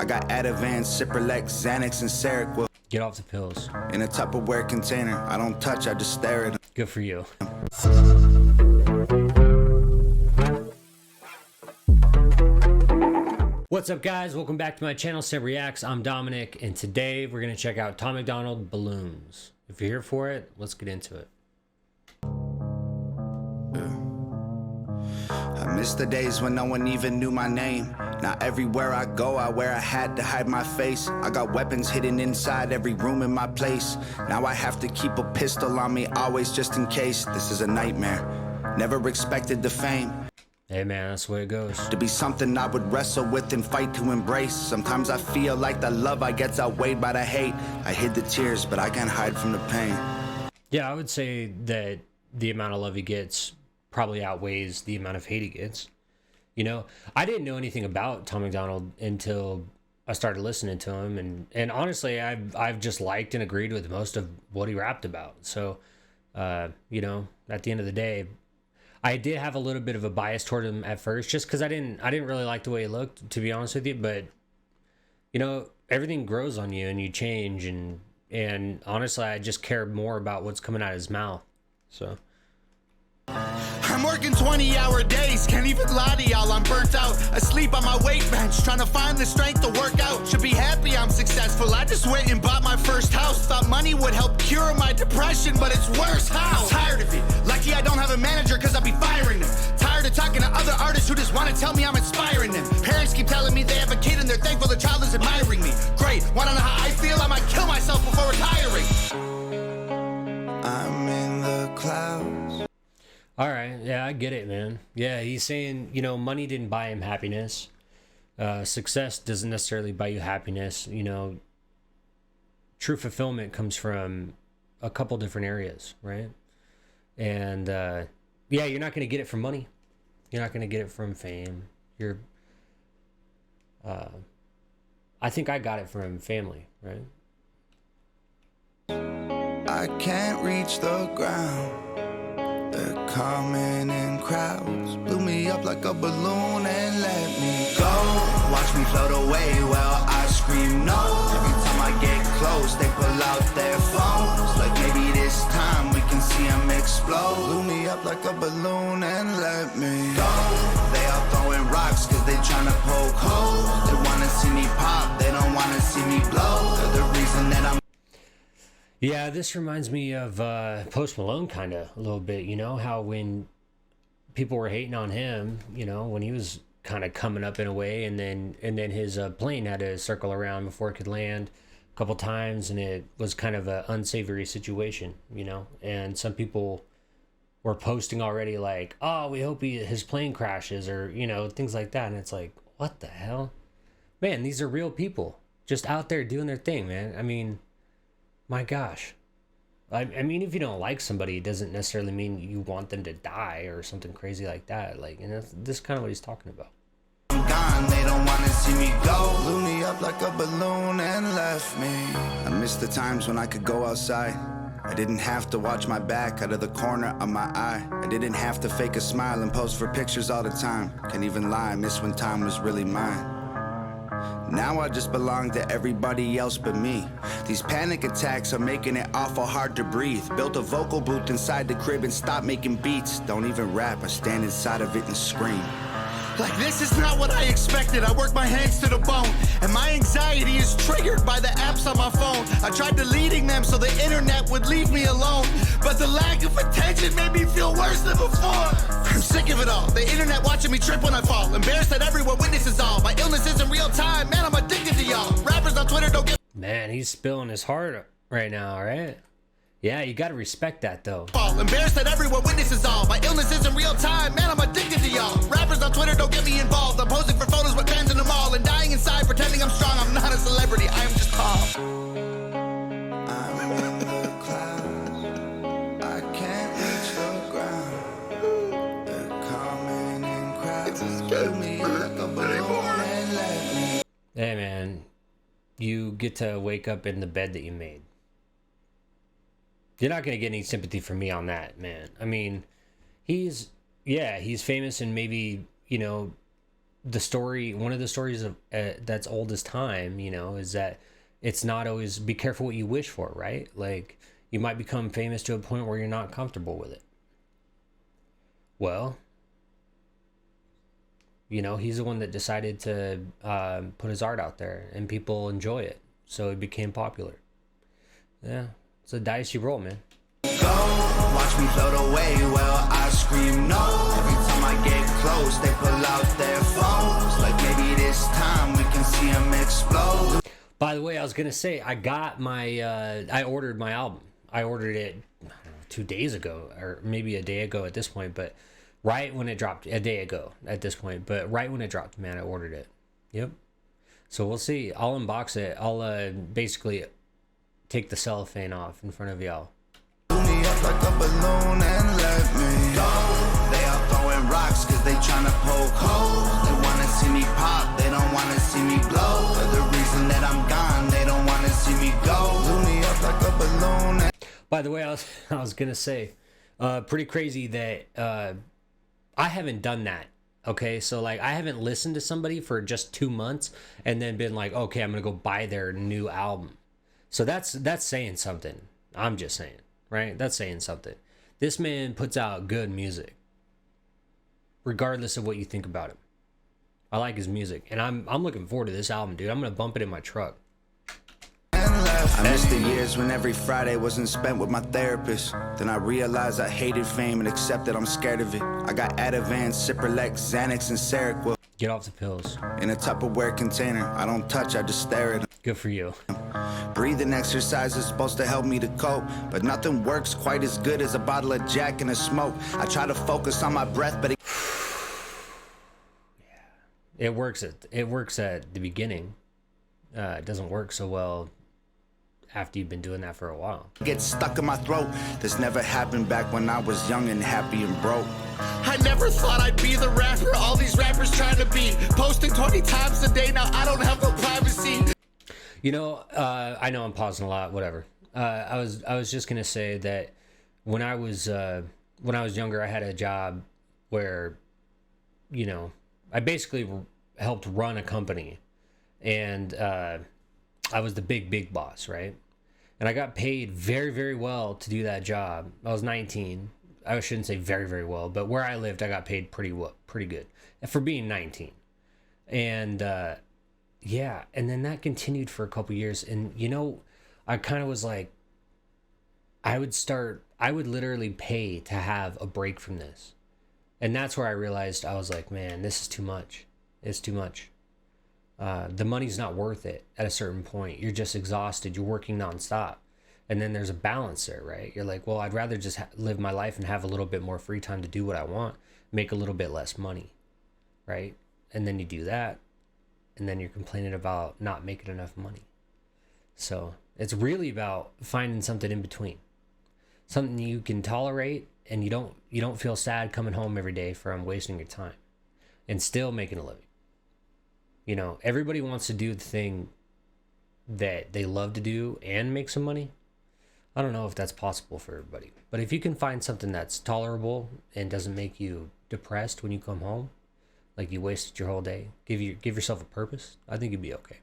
I got Ativan, Cipralex, Xanax, and Seroquel. Get off the pills. In a Tupperware container. I don't touch, I just stare at them. Good for you. What's up, guys? Welcome back to my channel, Seb Reacts. I'm Dominic, and today we're going to check out Tom MacDonald Balloons. If you're here for it, let's get into it. I miss the days when no one even knew my name. Now everywhere I go, I wear a hat to hide my face. I got weapons hidden inside every room in my place. Now I have to keep a pistol on me always just in case. This is a nightmare. Never expected the fame. Hey man, that's the way it goes. To be something I would wrestle with and fight to embrace. Sometimes I feel like the love I get's outweighed by the hate. I hid the tears, but I can't hide from the pain. Yeah, I would say that the amount of love he gets probably outweighs the amount of hate he gets. You know, I didn't know anything about Tom MacDonald until I started listening to him, and honestly, I've just liked and agreed with most of what he rapped about. So, you know, at the end of the day, I did have a little bit of a bias toward him at first, just because I didn't really like the way he looked, to be honest with you. But you know, everything grows on you, and you change, and honestly, I just care more about what's coming out of his mouth. So. I'm working 20-hour days, can't even lie to y'all, I'm burnt out. Asleep on my weight bench, trying to find the strength to work out. Should be happy I'm successful, I just went and bought my first house. Thought money would help cure my depression, but it's worse. How? Tired of it, lucky I don't have a manager cause I'll be firing them. Tired of talking to other artists who just want to tell me I'm inspiring them. Parents keep telling me they have a kid and they're thankful the child is admiring me. Great, wanna know how I feel? I might kill myself before retiring. I'm in the clouds. All right, yeah, I get it, man. Yeah, he's saying, you know, money didn't buy him happiness. Success doesn't necessarily buy you happiness. You know, true fulfillment comes from a couple different areas, right? And yeah, you're not going to get it from money. You're not going to get it from fame. I think I got it from family, right? I can't reach the ground. They're coming in crowds. Blew me up like a balloon and let me go. Watch me float away while I scream no. Every time I get close, they pull out their phones. Like maybe this time we can see them explode. Blew me up like a balloon and let me go. They all throwing rocks cause they tryna poke holes. They wanna see me pop, they don't wanna see me blow. They're the reason that I'm. Yeah, this reminds me of Post Malone kind of a little bit, you know, how when people were hating on him, you know, when he was kind of coming up in a way, and then his plane had to circle around before it could land a couple times, and it was kind of an unsavory situation, you know, and some people were posting already like, oh, we hope his plane crashes, or, you know, things like that, and it's like, what the hell? Man, these are real people just out there doing their thing, man. I mean, my gosh. I mean, if you don't like somebody, it doesn't necessarily mean you want them to die or something crazy like that. Like, and that's this is kind of what he's talking about. I'm gone, they don't want to see me go. Blew me up like a balloon and left me. I miss the times when I could go outside. I didn't have to watch my back out of the corner of my eye. I didn't have to fake a smile and pose for pictures all the time. Can't even lie, I miss when time was really mine. Now I just belong to everybody else but me. These panic attacks are making it awful hard to breathe. Built a vocal booth inside the crib and stopped making beats. Don't even rap, I stand inside of it and scream. Like, this is not what I expected. I work my hands to the bone, and my anxiety is triggered by the apps on my phone. I tried deleting them so the internet would leave me alone, but the lack of attention made me feel worse than before. I'm sick of it all. The internet watching me trip when I fall. Embarrassed that everyone witnesses all. My illness isn't real time. Man, I'm addicted to y'all. Rappers on Twitter don't get. Man, he's spilling his heart right now, right? Yeah, you gotta respect that though. Embarrassed that everyone witnesses all. My illness isn't real time. Man, I'm addicted to y'all. Rappers on Twitter don't get me involved. I'm posing for photos with fans in the mall and dying inside pretending I'm strong. I'm not a celebrity, I am just calm. I'm in the clouds. I can't reach the ground. They're coming in crowds. Blew me up like a balloon and let me. Hey man, you get to wake up in the bed that you made. You're not going to get any sympathy from me on that, man. I mean, he's famous and maybe, you know, the story, one of the stories of that's old as time, you know, is that it's not always be careful what you wish for, right? Like, you might become famous to a point where you're not comfortable with it. Well, you know, he's the one that decided to put his art out there, and people enjoy it, so it became popular. Yeah, it's a dicey roll, man. Go, watch me float away, well, I scream no. Every time I get close, they pull out their phones. Like maybe this time we can see them explode. By the way, I was gonna say, I got my, I ordered my album. I ordered it, I don't know, 2 days ago, or maybe a day ago at this point, but right when it dropped, a day ago at this point, but right when it dropped, man, I ordered it. Yep. So we'll see. I'll unbox it. I'll basically take the cellophane off in front of y'all. Me up like a balloon and let me go. They are throwing rocks cause they tryna poke holes. They wanna see me pop, they don't wanna see me blow. For the reason that I'm gone, they don't wanna see me go. Blew me up like a balloon and By the way, I was gonna say, pretty crazy that I haven't done that. Okay, so like I haven't listened to somebody for just 2 months and then been like, okay, I'm gonna go buy their new album. So that's saying something. I'm just saying, right? That's saying something. This man puts out good music, regardless of what you think about him. I like his music, and I'm looking forward to this album, dude. I'm gonna bump it in my truck. left. I missed the years when every Friday wasn't spent with my therapist. Then I realized I hated fame and accepted I'm scared of it. I got Ativan, Cipralex, Xanax, and Seroquel Get off the pills. in a Tupperware container. I don't touch, I just stare at them. Good for you. Breathing exercise is supposed to help me to cope, but nothing works quite as good as a bottle of Jack and a smoke. I try to focus on my breath, but It works at the beginning. It doesn't work so well after you've been doing that for a while. gets stuck in my throat. This never happened back when I was young and happy and broke. I never thought I'd be the rapper all these rappers trying to be. Posting 20 times a day, now I don't have no privacy. You know, I know I'm pausing a lot. Whatever. I was just gonna say that when I was younger, I had a job where, you know, I basically helped run a company, and I was the big boss, right? And I got paid very, very well to do that job. I was 19. I shouldn't say very, very well, but where I lived, I got paid pretty good for being 19. And yeah, and then that continued for a couple years. And you know, I kind of was like, I would literally pay to have a break from this. And that's where I realized, I was like, man, this is too much. It's too much. The money's not worth it at a certain point. You're just exhausted. You're working nonstop. And then there's a balance there, right? You're like, well, I'd rather just live my life and have a little bit more free time to do what I want, make a little bit less money, right? And then you do that, and then you're complaining about not making enough money. So it's really about finding something in between, something you can tolerate, and you don't feel sad coming home every day from wasting your time, and still making a living. You know, everybody wants to do the thing that they love to do and make some money. I don't know if that's possible for everybody, but if you can find something that's tolerable and doesn't make you depressed when you come home, like you wasted your whole day, give yourself a purpose, I think you'd be okay.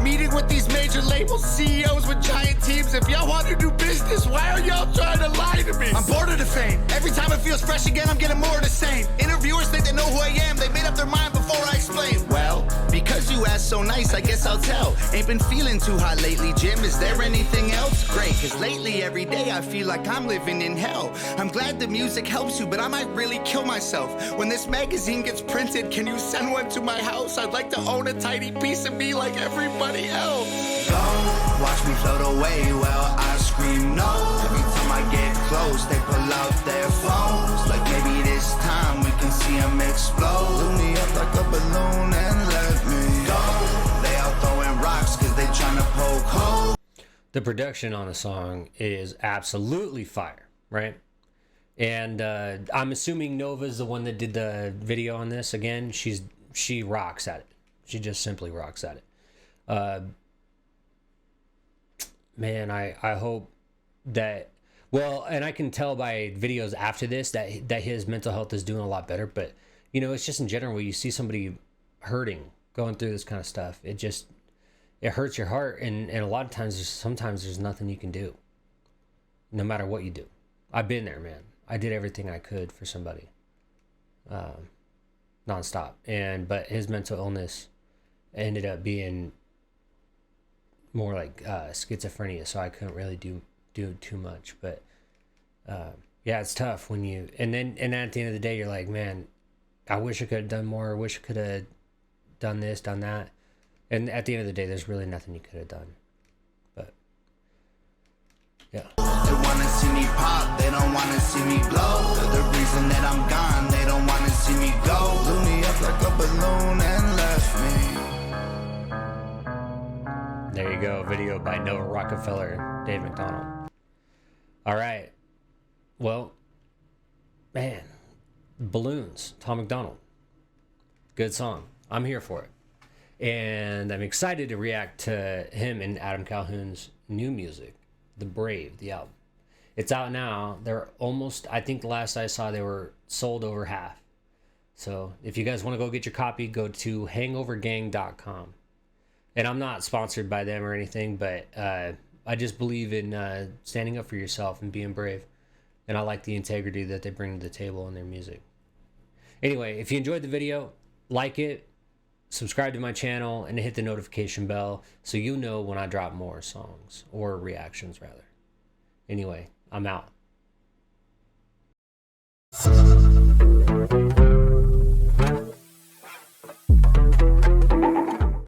Meeting with these major label CEOs with giant teams. If y'all want to do business, why are y'all trying to lie to me? I'm bored of the fame. Every time it feels fresh again, I'm getting more of the same. Interviewers think they know who I am. They made up their mind before I explain. Well, because you asked so nice, I guess I'll tell. Ain't been feeling too hot lately, Jim. Is there anything else? Great, cause lately every day I feel like I'm living in hell. I'm glad the music helps you, but I might really kill myself. When this magazine gets printed, can you send one to my house? I'd like to own a tiny piece of me like everybody else. Go, watch me float away, well, I scream no. Every time I get close, they pull out their phones. Like maybe this time we can see them explode. Blew me up like a balloon and let me go. They out throwing rocks cause they tryna poke holes. The production on the song is absolutely fire, right? And I'm assuming Nova's the one that did the video on this. Again, she rocks at it. She just simply rocks at it. Man, I hope that, well, and I can tell by videos after this that his mental health is doing a lot better, but you know, it's just in general, when you see somebody hurting, going through this kind of stuff, it hurts your heart. And a lot of times, sometimes there's nothing you can do, no matter what you do. I've been there, man. I did everything I could for somebody, nonstop. But his mental illness ended up being more like schizophrenia, so I couldn't really do too much. But yeah, it's tough when you and at the end of the day, you're like, man, I wish I could have done more. I wish I could have done this, done that. And at the end of the day, there's really nothing you could have done. But yeah. They wanna see me pop, they don't wanna see me blow. They're the reason that I'm gone, they don't wanna see me go. Blew me up like a balloon and left me. There you go, video by Noah Rockefeller, Dave McDonald. All right. Well, man, Balloons, Tom MacDonald. Good song. I'm here for it. And I'm excited to react to him and Adam Calhoun's new music, The Brave, the album. It's out now. They're almost, I think the last I saw, they were sold over half. So if you guys want to go get your copy, go to hangovergang.com. And I'm not sponsored by them or anything, but I just believe in standing up for yourself and being brave. And I like the integrity that they bring to the table in their music. Anyway, if you enjoyed the video, like it, subscribe to my channel, and hit the notification bell so you know when I drop more songs, or reactions rather. Anyway, I'm out.